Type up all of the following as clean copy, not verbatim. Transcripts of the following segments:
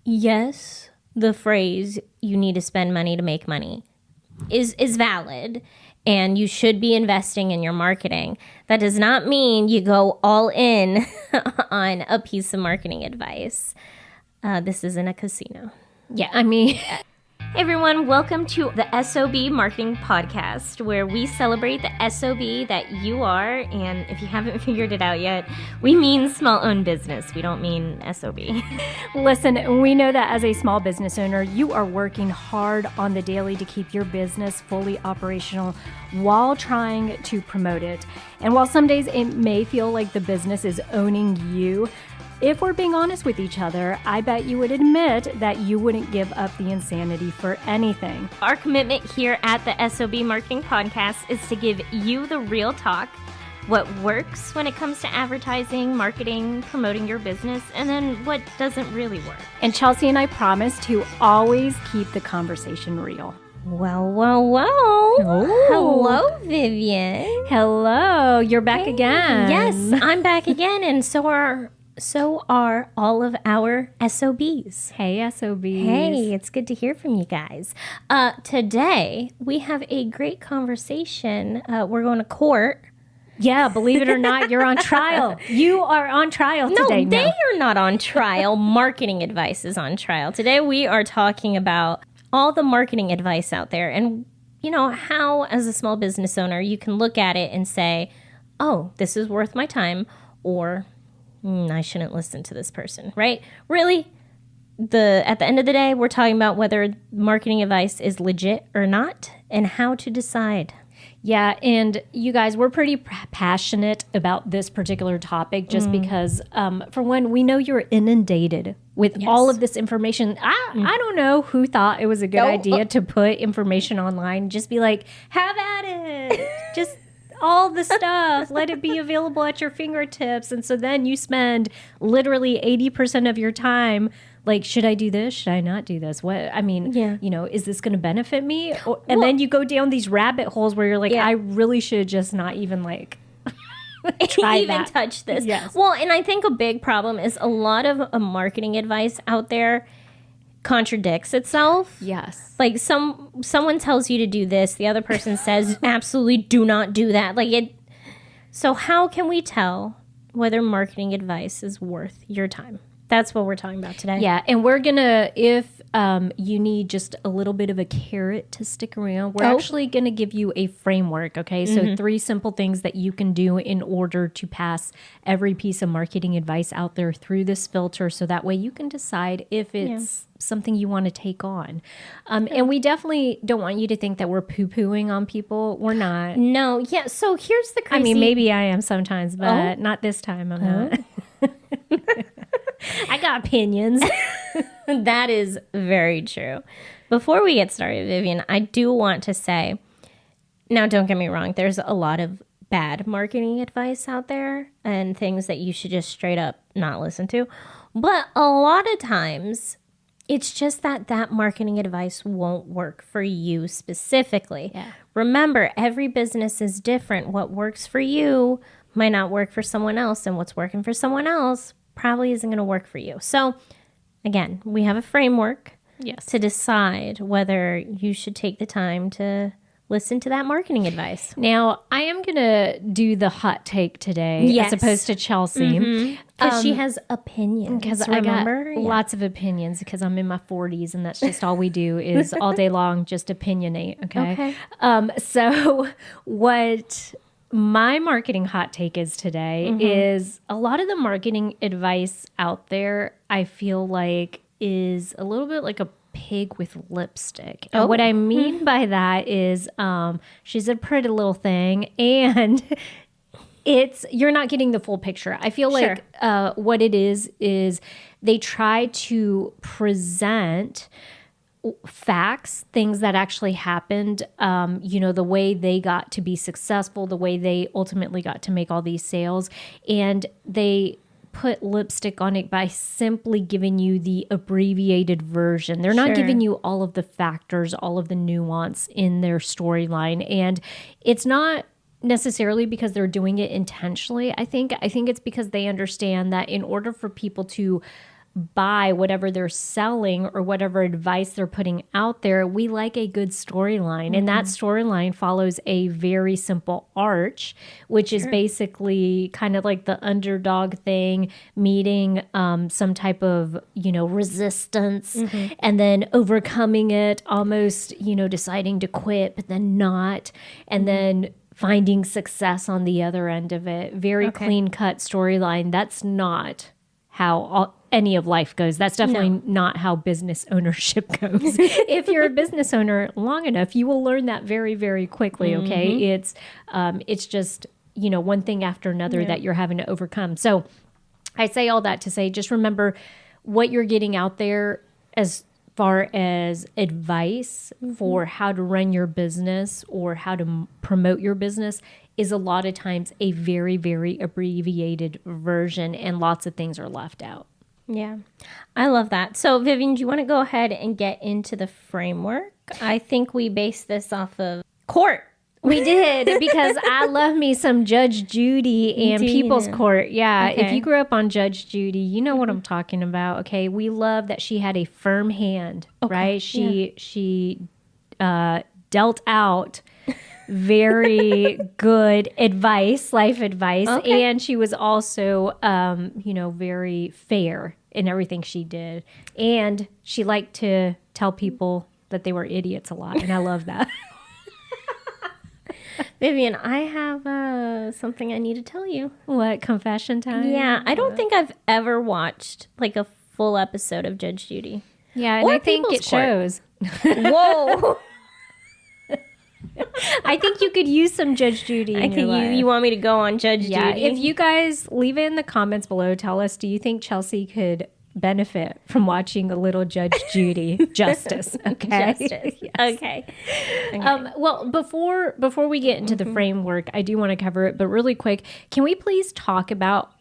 yes, the phrase "you need to spend money to make money" is valid, and you should be investing in your marketing. That does not mean you go all in on a piece of marketing advice. This isn't a casino. Yeah, I mean, Hey everyone, welcome to the S.O.B Marketing Podcast, where we celebrate the S.O.B that you are, and if you haven't figured it out yet, we mean small-owned business. We don't mean S.O.B. listen, we know that as a small business owner, you are working hard on the daily to keep your business fully operational while trying to promote it. And while some days it may feel like the business is owning you, if we're being honest with each other, I bet you would admit that you wouldn't give up the insanity for anything. Our commitment here at the S.O.B Marketing Podcast is to give you the real talk, what works when it comes to advertising, marketing, promoting your business, and then what doesn't really work. And Chelsea and I promise to always keep the conversation real. Well. Oh. Hello, Vivian. Hello, you're back again. Yes, I'm back again, and so are all of our SOBs. Hey, SOBs. Hey, it's good to hear from you guys. Today, we have a great conversation. We're going to court. Yeah, believe it or not, you're on trial. You are on trial today. No, they are not on trial. Marketing advice is on trial. Today, we are talking about all the marketing advice out there and, you know, how, as a small business owner, you can look at it and say, oh, this is worth my time, or I shouldn't listen to this person, right? Really, at the end of the day, we're talking about whether marketing advice is legit or not and how to decide. Yeah, and you guys, we're pretty passionate about this particular topic just because, for one, we know you're inundated with all of this information. I don't know who thought it was a good idea to put information online. Just be like, have at it. Just all the stuff, let it be available at your fingertips. And so then you spend literally 80% of your time like, should I do this? Should I not do this? What, I mean, you know, is this going to benefit me? And then you go down these rabbit holes where you're like, I really should just not even like touch this. Yes. Well, and I think a big problem is a lot of marketing advice out there contradicts itself. Yes. Like someone tells you to do this, the other person says absolutely do not do that. So how can we tell whether marketing advice is worth your time? That's what we're talking about today. Yeah, and we're gonna, if you need just a little bit of a carrot to stick around, we're actually gonna give you a framework, okay? So 3 simple things that you can do in order to pass every piece of marketing advice out there through this filter, so that way you can decide if it's something you want to take on. And we definitely don't want you to think that we're poo-pooing on people. We're not. No, yeah, so here's the crazy... I mean, maybe I am sometimes, but not this time, I'm not. I got opinions. That is very true. Before we get started, Vivian, I do want to say, now don't get me wrong, there's a lot of bad marketing advice out there and things that you should just straight up not listen to. But a lot of times, it's just that marketing advice won't work for you specifically. Yeah. Remember, every business is different. What works for you might not work for someone else, and what's working for someone else probably isn't going to work for you. So again, we have a framework to decide whether you should take the time to listen to that marketing advice. Now, I am going to do the hot take today as opposed to Chelsea. Because she has opinions. Because I got lots of opinions because I'm in my 40s and that's just all we do is all day long just opinionate, okay? So what my marketing hot take is today is a lot of the marketing advice out there, I feel like is a little bit like a pig with lipstick. And what I mean by that is she's a pretty little thing and you're not getting the full picture. I feel like what it is they try to present facts, things that actually happened, you know, the way they got to be successful, the way they ultimately got to make all these sales. And they put lipstick on it by simply giving you the abbreviated version. They're not giving you all of the factors, all of the nuance in their storyline. And it's not necessarily because they're doing it intentionally. I think it's because they understand that in order for people to buy whatever they're selling or whatever advice they're putting out there, we like a good storyline. And that storyline follows a very simple arch, which is basically kind of like the underdog thing, meeting some type of, resistance and then overcoming it, almost, deciding to quit, but then not. And then finding success on the other end of it. Very clean cut storyline. That's not how any of life goes. That's definitely not how business ownership goes. If you're a business owner long enough, you will learn that very, very quickly. Okay. It's just, one thing after another that you're having to overcome. So I say all that to say, just remember what you're getting out there as far as advice for how to run your business or how to promote your business is a lot of times a very, very abbreviated version, and lots of things are left out. Yeah, I love that. So, Vivian, do you want to go ahead and get into the framework? I think we based this off of court. We did, because I love me some Judge Judy and People's Court. Yeah, if you grew up on Judge Judy, you know what I'm talking about. Okay, we love that she had a firm hand, right? She dealt out very good advice, life advice, and she was also, very fair in everything she did. And she liked to tell people that they were idiots a lot, and I love that. Vivian, I have something I need to tell you. What, confession time? Yeah, I don't think I've ever watched like a full episode of Judge Judy. Yeah, and I think it shows. Whoa. I think you could use some Judge Judy in your life. You want me to go on Judge Judy? If you guys leave it in the comments below, tell us, do you think Chelsea could benefit from watching a little Judge Judy justice? Okay. Justice. Yes. Okay. Well, before we get into the framework, I do want to cover it, but really quick, can we please talk about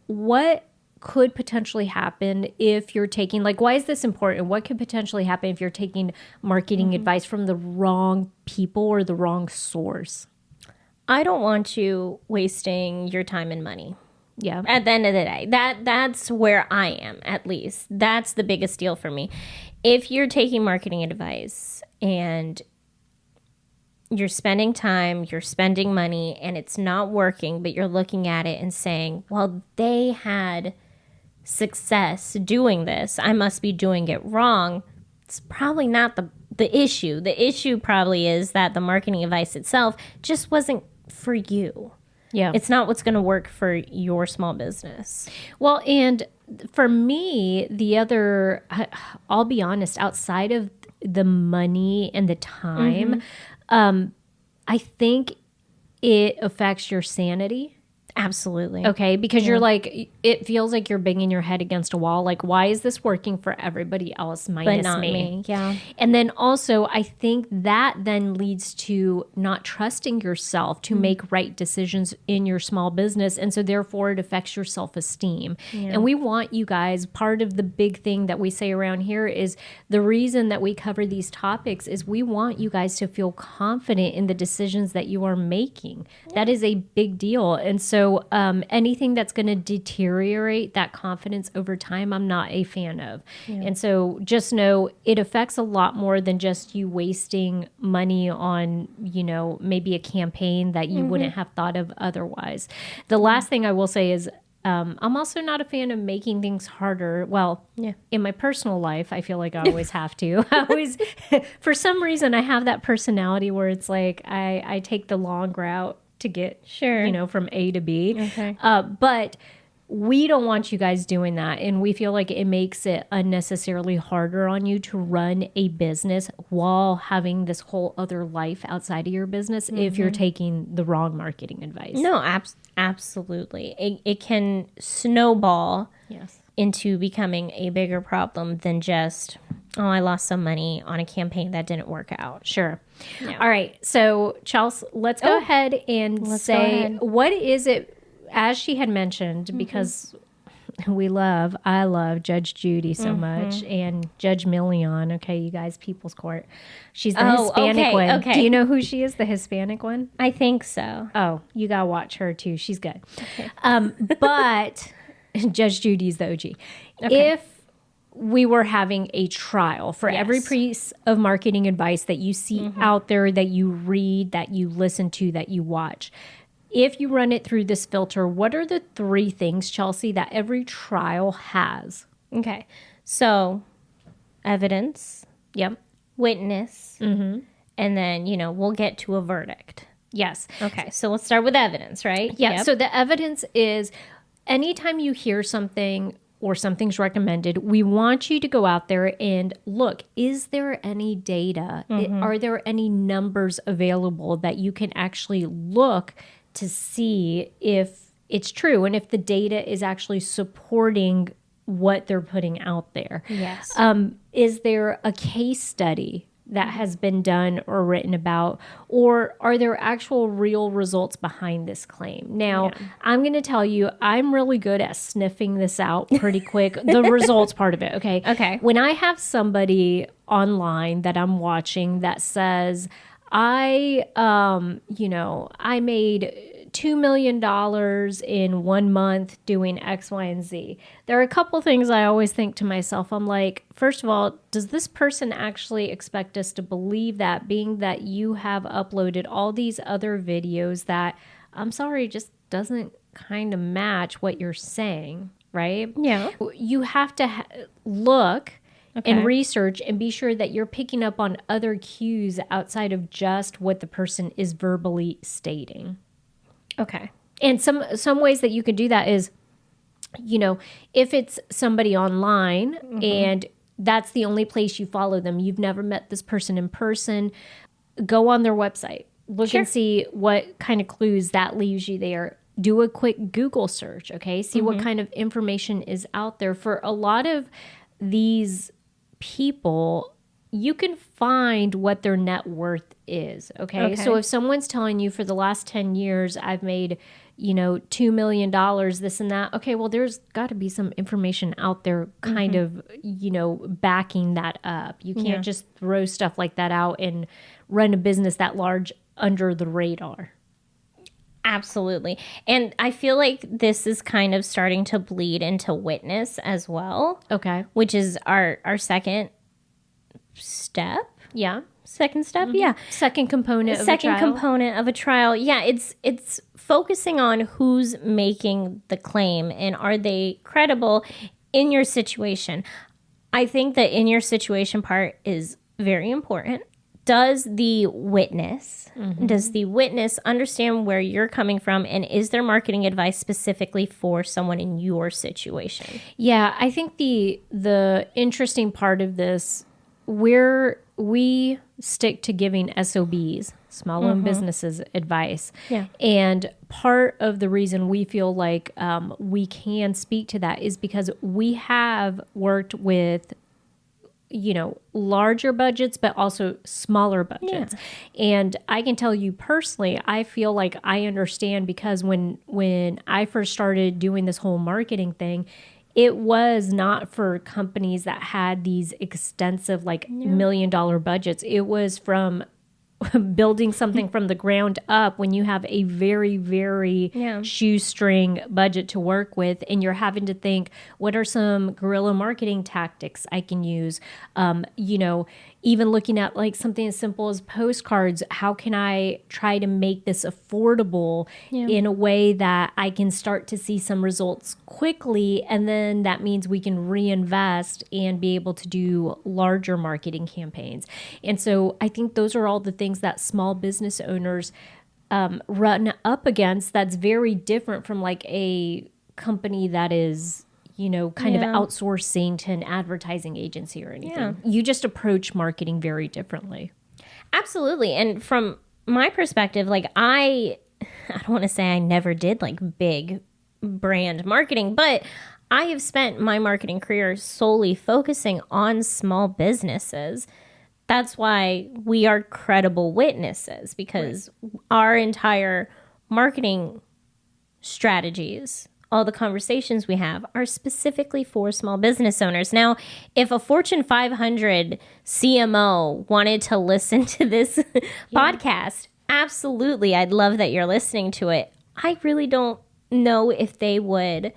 what could potentially happen if you're taking, like, why is this important? What could potentially happen if you're taking marketing advice from the wrong people or the wrong source? I don't want you wasting your time and money. Yeah. At the end of the day, that's where I am, at least. That's the biggest deal for me. If you're taking marketing advice and you're spending time, you're spending money, and it's not working, but you're looking at it and saying, well, they had success doing this, I must be doing it wrong. It's probably not the issue. The issue probably is that the marketing advice itself just wasn't for you. Yeah. It's not what's going to work for your small business. Well, and for me, I'll be honest, outside of the money and the time, I think it affects your sanity. Absolutely. Okay, because you're like, it feels like you're banging your head against a wall. Like, why is this working for everybody else minus but not me? Yeah. And then also, I think that then leads to not trusting yourself to make right decisions in your small business. And so therefore it affects your self-esteem. Yeah. And we want you guys, part of the big thing that we say around here is the reason that we cover these topics is we want you guys to feel confident in the decisions that you are making. Yeah. That is a big deal. And so anything that's going to deteriorate that confidence over time, I'm not a fan of. Yeah. And so just know it affects a lot more than just you wasting money on, maybe a campaign that you wouldn't have thought of otherwise. The last thing I will say is I'm also not a fan of making things harder. Well, in my personal life, I feel like I always have to. For some reason, I have that personality where it's like I take the long route to get, from A to B. Okay. But we don't want you guys doing that. And we feel like it makes it unnecessarily harder on you to run a business while having this whole other life outside of your business if you're taking the wrong marketing advice. No, absolutely. It can snowball into becoming a bigger problem than just, I lost some money on a campaign that didn't work out. Sure. Yeah. All right. So, Chelsea, let's go ahead and say, what is it, as she had mentioned, because I love Judge Judy so much, and Judge Million. Okay, you guys, People's Court. She's the Hispanic one. Okay. Do you know who she is, the Hispanic one? I think so. Oh, you got to watch her too. She's good. Okay. But Judge Judy's the OG. Okay. If we were having a trial for every piece of marketing advice that you see out there, that you read, that you listen to, that you watch, if you run it through this filter, what are the 3 things, Chelsea, that every trial has? Okay. So evidence, Yep. witness, and then, we'll get to a verdict. Yes. Okay. So let's start with evidence, right? Yeah. Yep. So the evidence is anytime you hear something or something's recommended, we want you to go out there and look, is there any data? Are there any numbers available that you can actually look to see if it's true and if the data is actually supporting what they're putting out there? Yes. Is there a case study that has been done or written about, or are there actual real results behind this claim? Now, I'm going to tell you, I'm really good at sniffing this out pretty quick, the results part of it, okay? Okay. When I have somebody online that I'm watching that says, I made $2 million in 1 month doing X, Y, and Z. There are a couple things I always think to myself. I'm like, first of all, does this person actually expect us to believe that, being that you have uploaded all these other videos that, I'm sorry, just doesn't kind of match what you're saying, right? Yeah. You have to look and research and be sure that you're picking up on other cues outside of just what the person is verbally stating. Okay. And some ways that you can do that is, if it's somebody online and that's the only place you follow them, you've never met this person in person, go on their website, look and see what kind of clues that leaves you there. Do a quick Google search, okay? See what kind of information is out there. For a lot of these people, you can find what their net worth is, okay? So if someone's telling you for the last 10 years, I've made, $2 million, this and that, okay, well, there's got to be some information out there kind of, backing that up. You can't just throw stuff like that out and run a business that large under the radar. Absolutely. And I feel like this is kind of starting to bleed into witness as well. Okay. Which is our second step. Yeah. Second step. Yeah. Second component of a trial. Second component of a trial. Yeah. It's focusing on who's making the claim and are they credible in your situation. I think the in your situation part is very important. Does the witness understand where you're coming from, and is there marketing advice specifically for someone in your situation? Yeah, I think the interesting part of this, we stick to giving SOBs, small owned businesses, advice. Yeah. And part of the reason we feel like we can speak to that is because we have worked with larger budgets, but also smaller budgets. Yeah. And I can tell you personally, I feel like I understand, because when I first started doing this whole marketing thing, it was not for companies that had these extensive, $1 million budgets. It was from building something from the ground up when you have a very, very shoestring budget to work with, and you're having to think, what are some guerrilla marketing tactics I can use? Even looking at something as simple as postcards, how can I try to make this affordable in a way that I can start to see some results quickly, and then that means we can reinvest and be able to do larger marketing campaigns. And so I think those are all the things that small business owners run up against that's very different from a company that is kind of outsourcing to an advertising agency or anything. Yeah. You just approach marketing very differently. Absolutely. And from my perspective, I don't want to say I never did big brand marketing, but I have spent my marketing career solely focusing on small businesses. That's why we are credible witnesses, because our entire marketing strategies, all the conversations we have, are specifically for small business owners. Now, if a Fortune 500 CMO wanted to listen to this podcast, absolutely, I'd love that you're listening to it. I really don't know if they would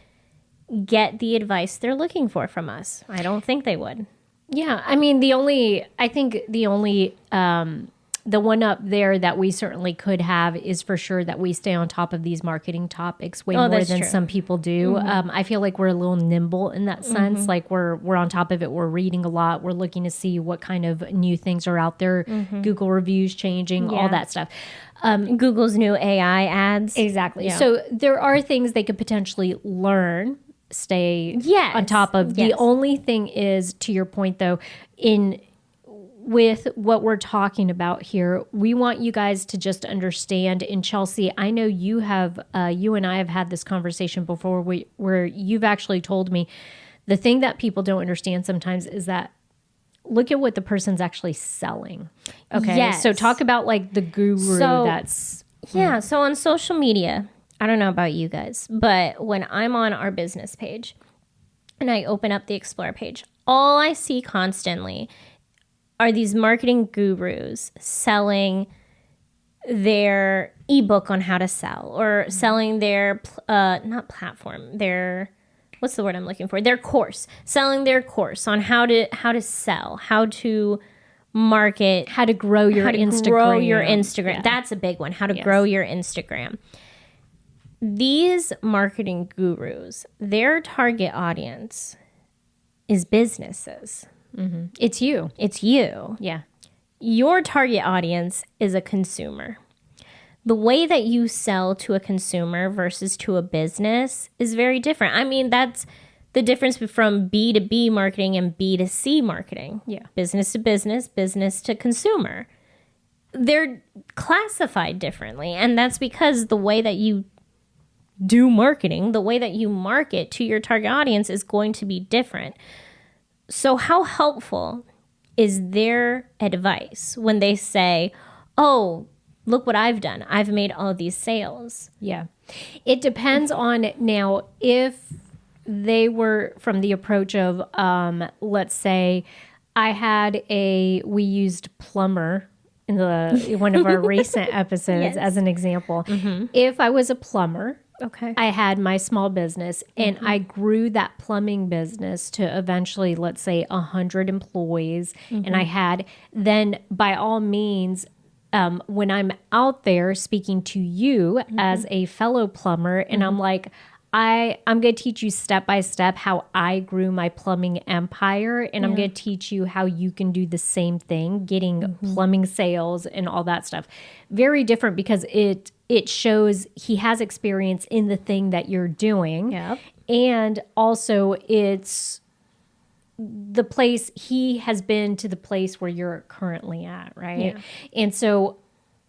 get the advice they're looking for from us. I don't think they would. Yeah. I mean, the one up there that we certainly could have is for sure that we stay on top of these marketing topics way more than true. some people do. I feel like we're a little nimble in that sense. Like we're on top of it. We're reading a lot. We're looking to see what kind of new things are out there. Google reviews changing, all that stuff. Google's new AI ads. Exactly. Yeah. So there are things they could potentially learn, stay on top of. The only thing is, to your point though, with what we're talking about here, we want you guys to just understand. And Chelsea, I know you and I have had this conversation before where you've actually told me the thing that people don't understand sometimes is that look at what the person's actually selling. Okay. Yes. So talk about like the guru that's. Yeah. So on social media, I don't know about you guys, but when I'm on our business page and I open up the Explore page, all I see constantly are these marketing gurus selling their ebook on how to sell or selling their, not platform, what's the word I'm looking for? Their course, selling their course on how to sell, how to market, how to grow your Instagram. Yeah. That's a big one. How to grow your Instagram. These marketing gurus, their target audience is businesses. Mm-hmm. It's you. Yeah. Your target audience is a consumer. The way that you sell to a consumer versus to a business is very different. I mean, that's the difference from B2B marketing and B2C marketing. Yeah. Business to business, business to consumer. They're classified differently. And that's because the way that you do marketing, the way that you market to your target audience is going to be different. So how helpful is their advice when they say, oh, look what I've done. I've made all of these sales. Yeah. It depends on now if they were from the approach of, let's say we used plumber in one of our recent episodes as an example. Mm-hmm. If I was a plumber, okay, I had my small business and I grew that plumbing business to eventually, let's say 100 employees. And then by all means, when I'm out there speaking to you as a fellow plumber and I'm like, I'm going to teach you step by step how I grew my plumbing empire. And I'm going to teach you how you can do the same thing, getting plumbing sales and all that stuff. Very different because it shows he has experience in the thing that you're doing. Yep. And also it's the place he has been to the place where you're currently at. Right. Yeah. And so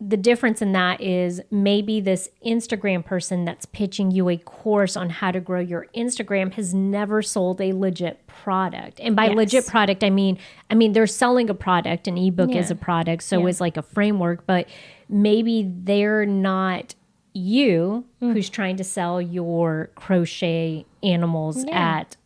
the difference in that is maybe this Instagram person that's pitching you a course on how to grow your Instagram has never sold a legit product. And by legit product, I mean, they're selling a product. An ebook is a product. So it's like a framework, but maybe they're not you who's trying to sell your crochet animals at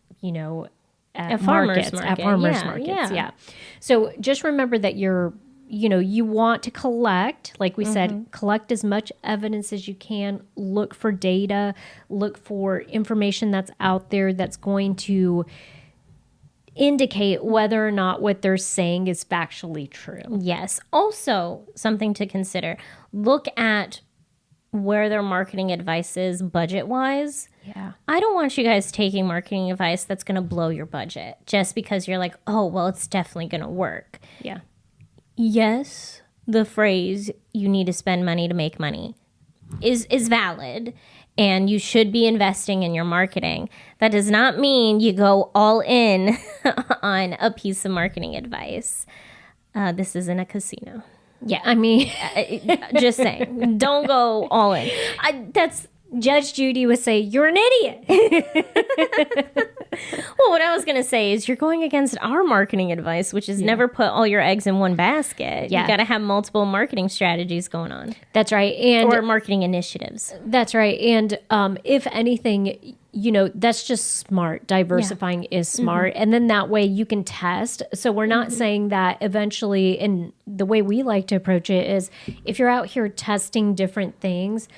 farmers markets. Yeah. So just remember that you want to collect, like we said, collect as much evidence as you can, look for data, look for information that's out there that's going to indicate whether or not what they're saying is factually true. Yes. Also, something to consider, look at where their marketing advice is budget-wise. Yeah. I don't want you guys taking marketing advice that's going to blow your budget just because you're like, oh, well, it's definitely going to work. Yeah. Yes, the phrase you need to spend money to make money is valid, and you should be investing in your marketing. That does not mean you go all in on a piece of marketing advice. This isn't a casino. Yeah, I mean, just saying, don't go all in. Judge Judy would say, you're an idiot. Well, what I was going to say is you're going against our marketing advice, which is never put all your eggs in one basket. Yeah. You got to have multiple marketing strategies going on. That's right. Or marketing initiatives. That's right. And if anything, that's just smart. Diversifying is smart. And then that way you can test. So we're not saying that eventually, and the way we like to approach it is if you're out here testing different things,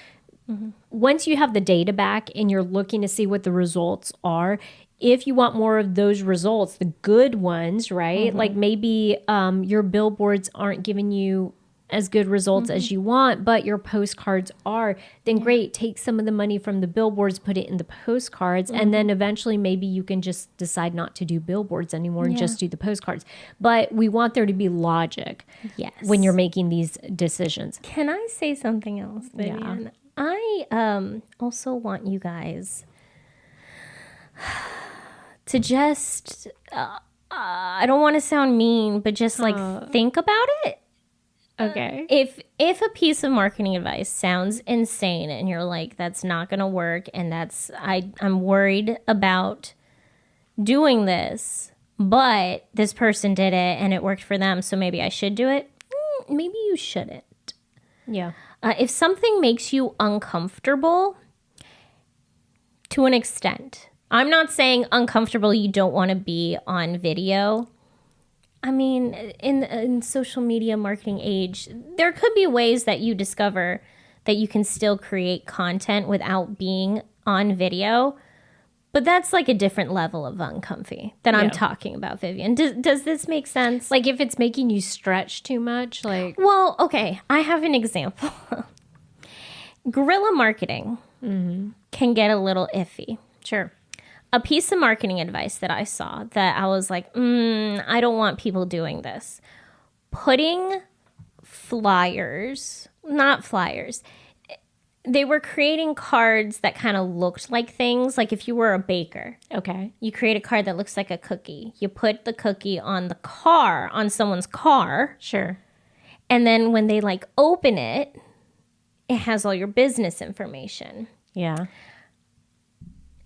once you have the data back and you're looking to see what the results are, if you want more of those results, the good ones, right? Like maybe your billboards aren't giving you as good results as you want, but your postcards are, then great, take some of the money from the billboards, put it in the postcards, and then eventually maybe you can just decide not to do billboards anymore and just do the postcards. But we want there to be logic when you're making these decisions. Can I say something else, Vivian? Yeah. I also want you guys to just, I don't want to sound mean, but just like think about it. Okay. If a piece of marketing advice sounds insane and you're like, that's not going to work, and I'm worried about doing this, but this person did it and it worked for them, so maybe I should do it. Maybe you shouldn't. Yeah. If something makes you uncomfortable, to an extent, I'm not saying uncomfortable you don't want to be on video. I mean, in social media marketing age, there could be ways that you discover that you can still create content without being on video. But that's like a different level of uncomfy that I'm talking about, Vivian. Does this make sense? Like if it's making you stretch too much, like... Well, okay, I have an example. Guerrilla marketing can get a little iffy. Sure. A piece of marketing advice that I saw that I was like, I don't want people doing this. Putting not flyers. They were creating cards that kind of looked like things. Like if you were a baker. Okay. You create a card that looks like a cookie. You put the cookie on someone's car. Sure. And then when they like open it, it has all your business information. Yeah.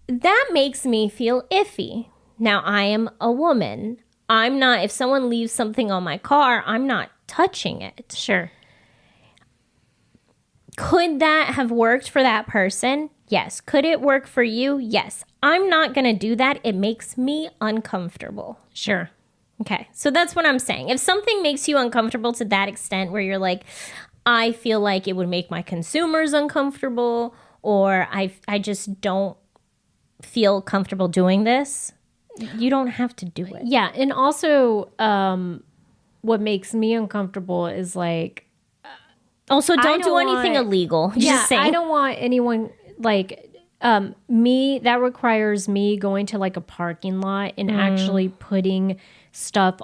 That makes me feel iffy. Now, I am a woman. If someone leaves something on my car, I'm not touching it. Sure. Could that have worked for that person? Yes. Could it work for you? Yes. I'm not going to do that. It makes me uncomfortable. Sure. Okay. So that's what I'm saying. If something makes you uncomfortable to that extent where you're like, I feel like it would make my consumers uncomfortable, or I just don't feel comfortable doing this, you don't have to do it. Yeah. And also what makes me uncomfortable is like, also don't do anything illegal. Just saying. I don't want anyone like that requires me going to like a parking lot and actually putting stuff,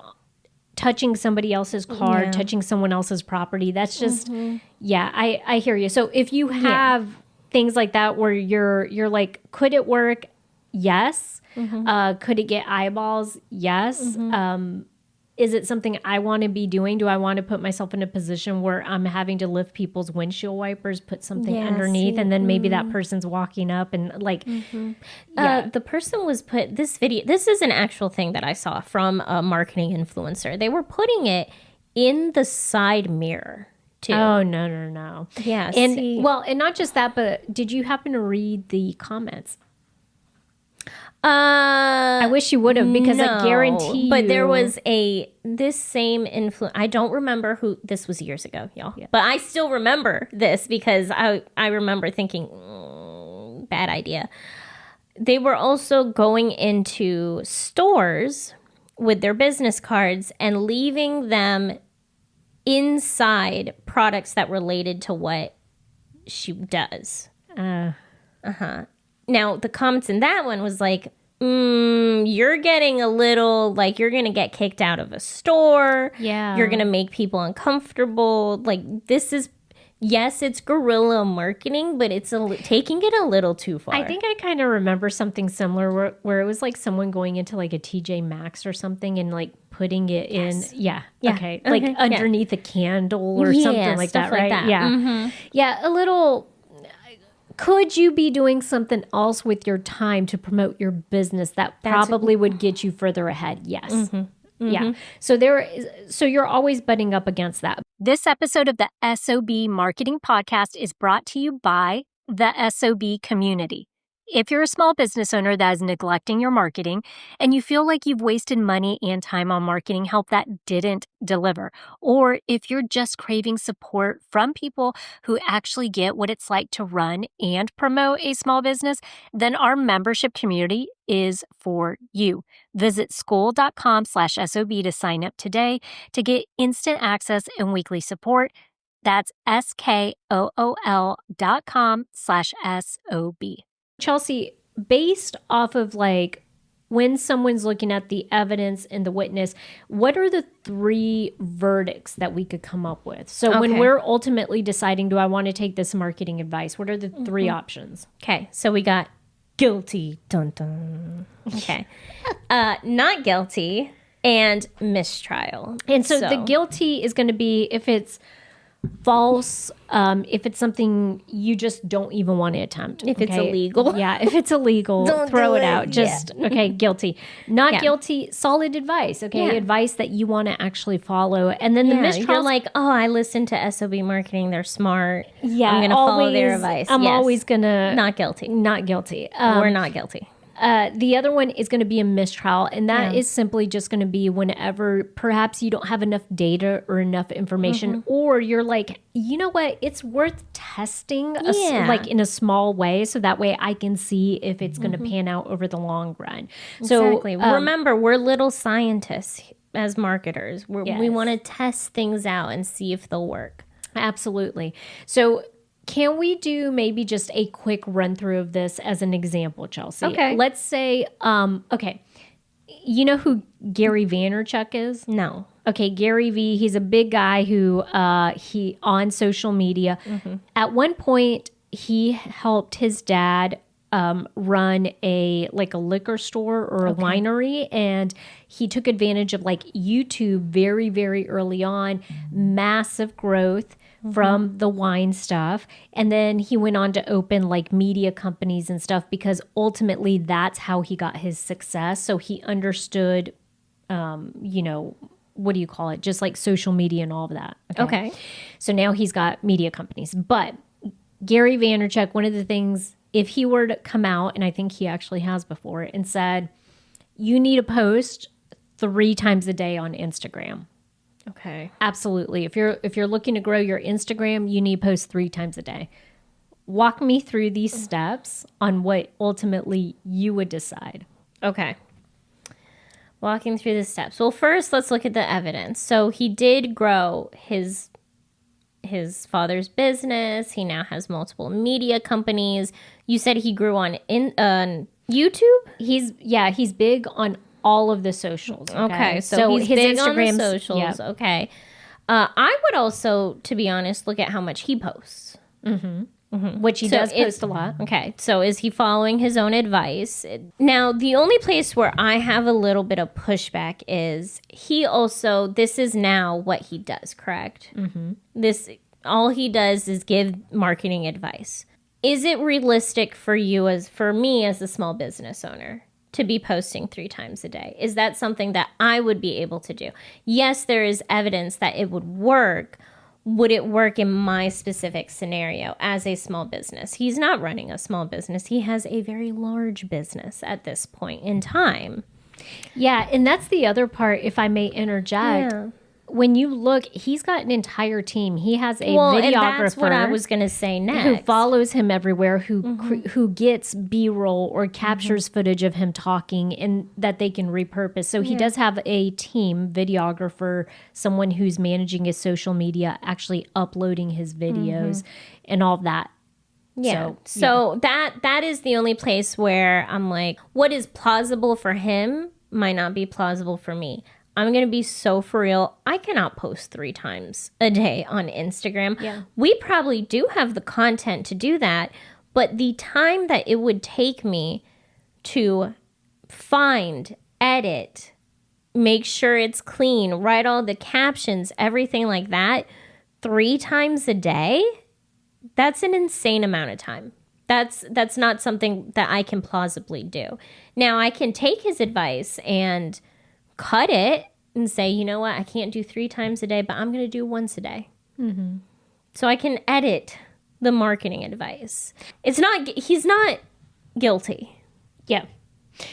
touching somebody else's car, touching someone else's property. That's just I hear you. So if you have things like that where you're like, could it work? Yes. Could it get eyeballs? Yes. Is it something I want to be doing? Do I want to put myself in a position where I'm having to lift people's windshield wipers, put something underneath, and then maybe that person's walking up and like... The person was this video, this is an actual thing that I saw from a marketing influencer. They were putting it in the side mirror too. Oh, no. Yeah. And and not just that, but did you happen to read the comments? I wish you would have, because no, I guarantee you. But there was this same influence. I don't remember who, this was years ago, y'all. Yeah. But I still remember this because I remember thinking, bad idea. They were also going into stores with their business cards and leaving them inside products that related to what she does. Now, the comments in that one was like, you're getting a little, like, you're going to get kicked out of a store. Yeah. You're going to make people uncomfortable. Like, this is, yes, it's guerrilla marketing, but it's taking it a little too far. I think I kind of remember something similar where it was like someone going into like a TJ Maxx or something and like putting it in. Yeah. Okay. Like underneath a candle or something like that, right? That. Yeah. Yeah. A little... Could you be doing something else with your time to promote your business that probably would get you further ahead? Yes. Yeah. So you're always butting up against that. This episode of the SOB Marketing Podcast is brought to you by the SOB community. If you're a small business owner that is neglecting your marketing and you feel like you've wasted money and time on marketing help that didn't deliver, or if you're just craving support from people who actually get what it's like to run and promote a small business, then our membership community is for you. Visit school.com/SOB to sign up today to get instant access and weekly support. That's SKOOL.com/SOB. Chelsea, based off of like when someone's looking at the evidence and the witness, what are the 3 verdicts that we could come up with? So when we're ultimately deciding, do I want to take this marketing advice? What are the 3 options? Okay, so we got guilty, dun dun. Okay, not guilty, and mistrial. And so the guilty is going to be if it's false, if it's something you just don't even want to attempt. If it's illegal. Yeah, if it's illegal, throw it out. Just, okay, guilty. Not guilty, solid advice, okay? Advice that you want to actually follow. And then the mistrial. You're like, oh, I listened to SOB Marketing. They're smart. Yeah, I'm going to follow their advice. I'm always going to. Not guilty. Not guilty. We're not guilty. The other one is going to be a mistrial, and that is simply just going to be whenever perhaps you don't have enough data or enough information, or you're like, you know what, it's worth testing like in a small way, so that way I can see if it's going to pan out over the long run. Exactly. So remember, we're little scientists as marketers. We want to test things out and see if they'll work. Absolutely. So can we do maybe just a quick run through of this as an example, Chelsea? Okay. Let's say, you know who Gary Vaynerchuk is? No. Okay, Gary V, he's a big guy who he on social media. At one point, he helped his dad run a liquor store or a winery, and he took advantage of like YouTube very, very early on, massive growth from the wine stuff. And then he went on to open like media companies and stuff because ultimately that's how he got his success. So he understood, what do you call it? Just like social media and all of that. Okay. So now he's got media companies. But Gary Vaynerchuk, one of the things, if he were to come out, and I think he actually has before, and said, you need to post 3 times a day on Instagram. Okay. Absolutely. If you're looking to grow your Instagram, you need to post 3 times a day. Walk me through these steps on what ultimately you would decide. Okay. Walking through the steps. Well, first, let's look at the evidence. So he did grow his father's business. He now has multiple media companies. You said he grew on YouTube? He's big on all of the socials. Okay, so he's big on the socials. Yep. Okay. I would also, to be honest, look at how much he posts. Which he does post a lot. Okay, so is he following his own advice? Now, the only place where I have a little bit of pushback is this is now what he does, correct? All he does is give marketing advice. Is it realistic for me as a small business owner to be posting 3 times a day? Is that something that I would be able to do? Yes, there is evidence that it would work. Would it work in my specific scenario as a small business? He's not running a small business. He has a very large business at this point in time. Yeah, and that's the other part, if I may interject. Yeah. When you look, he's got an entire team. He has a videographer. And that's what I was going to say next. Who follows him everywhere, who gets B-roll or captures footage of him talking and that they can repurpose. So he does have a team, videographer, someone who's managing his social media, actually uploading his videos and all of that. Yeah. So that is the only place where I'm like, what is plausible for him might not be plausible for me. I'm going to be so for real. I cannot post 3 times a day on Instagram. Yeah. We probably do have the content to do that, but the time that it would take me to find, edit, make sure it's clean, write all the captions, everything like that, 3 times a day, that's an insane amount of time. That's not something that I can plausibly do. Now, I can take his advice and cut it and say, you know what, I can't do 3 times a day, but I'm going to do once a day. So I can edit the marketing advice. He's not guilty. Yeah.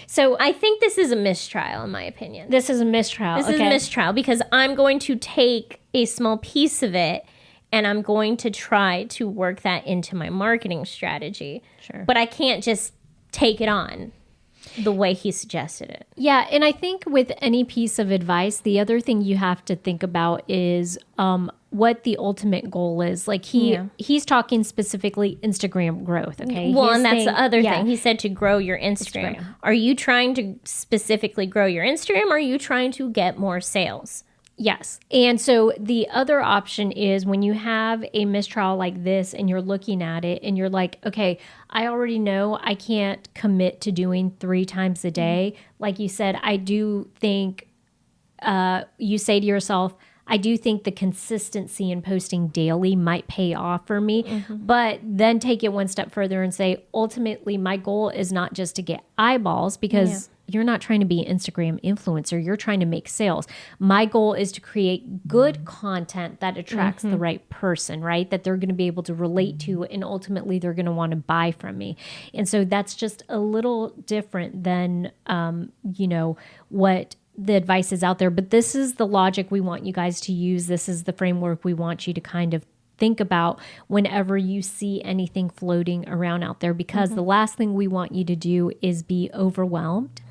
So I think this is a mistrial, in my opinion. This is a mistrial. This is a mistrial because I'm going to take a small piece of it and I'm going to try to work that into my marketing strategy. Sure. But I can't just take it on the way he suggested it. Yeah, and I think with any piece of advice, the other thing you have to think about is what the ultimate goal is. Like he's talking specifically Instagram growth, okay? Well, and that's the other thing. He said to grow your Instagram. Are you trying to specifically grow your Instagram or are you trying to get more sales? Yes. And so the other option is when you have a mistrial like this and you're looking at it and you're like, okay, I already know I can't commit to doing 3 times a day. Like you said, I do think you say to yourself, I do think the consistency in posting daily might pay off for me, but then take it one step further and say, ultimately, my goal is not just to get eyeballs because you're not trying to be an Instagram influencer. You're trying to make sales. My goal is to create good content that attracts the right person, right? That they're going to be able to relate to and ultimately they're going to want to buy from me. And so that's just a little different than, what the advice is out there. But this is the logic we want you guys to use. This is the framework we want you to kind of think about whenever you see anything floating around out there, because the last thing we want you to do is be overwhelmed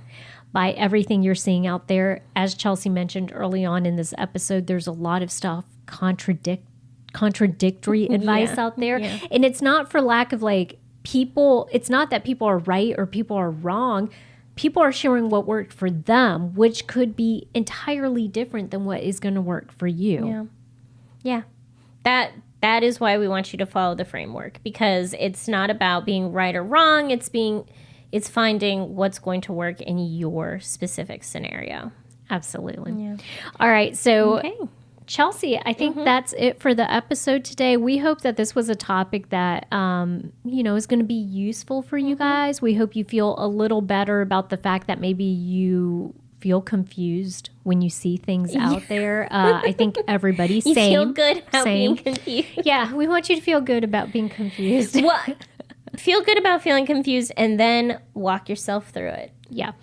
by everything you're seeing out there. As Chelsea mentioned early on in this episode, there's a lot of stuff contradictory advice out there. Yeah. And it's not for lack of people. It's not that people are right or people are wrong. People are sharing what worked for them, which could be entirely different than what is going to work for you. Yeah. That is why we want you to follow the framework, because it's not about being right or wrong. It's finding what's going to work in your specific scenario. Absolutely. Yeah. All right. So, Chelsea, I think that's it for the episode today. We hope that this was a topic that, is going to be useful for you guys. We hope you feel a little better about the fact that maybe you feel confused when you see things out there. I think everybody's you feel good about being confused. Yeah, we want you to feel good about being confused. What? Feel good about feeling confused and then walk yourself through it. Yeah.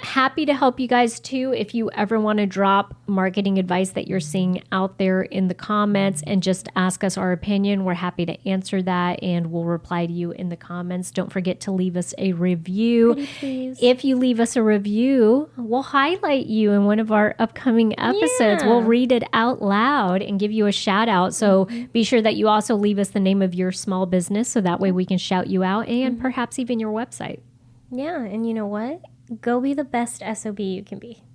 Happy to help you guys too. If you ever want to drop marketing advice that you're seeing out there in the comments and just ask us our opinion, we're happy to answer that and we'll reply to you in the comments. Don't forget to leave us a review. Pretty please. If you leave us a review, we'll highlight you in one of our upcoming episodes. We'll read it out loud and give you a shout out. So be sure that you also leave us the name of your small business so that way we can shout you out and perhaps even your website. Yeah, and you know what? Go be the best SOB you can be.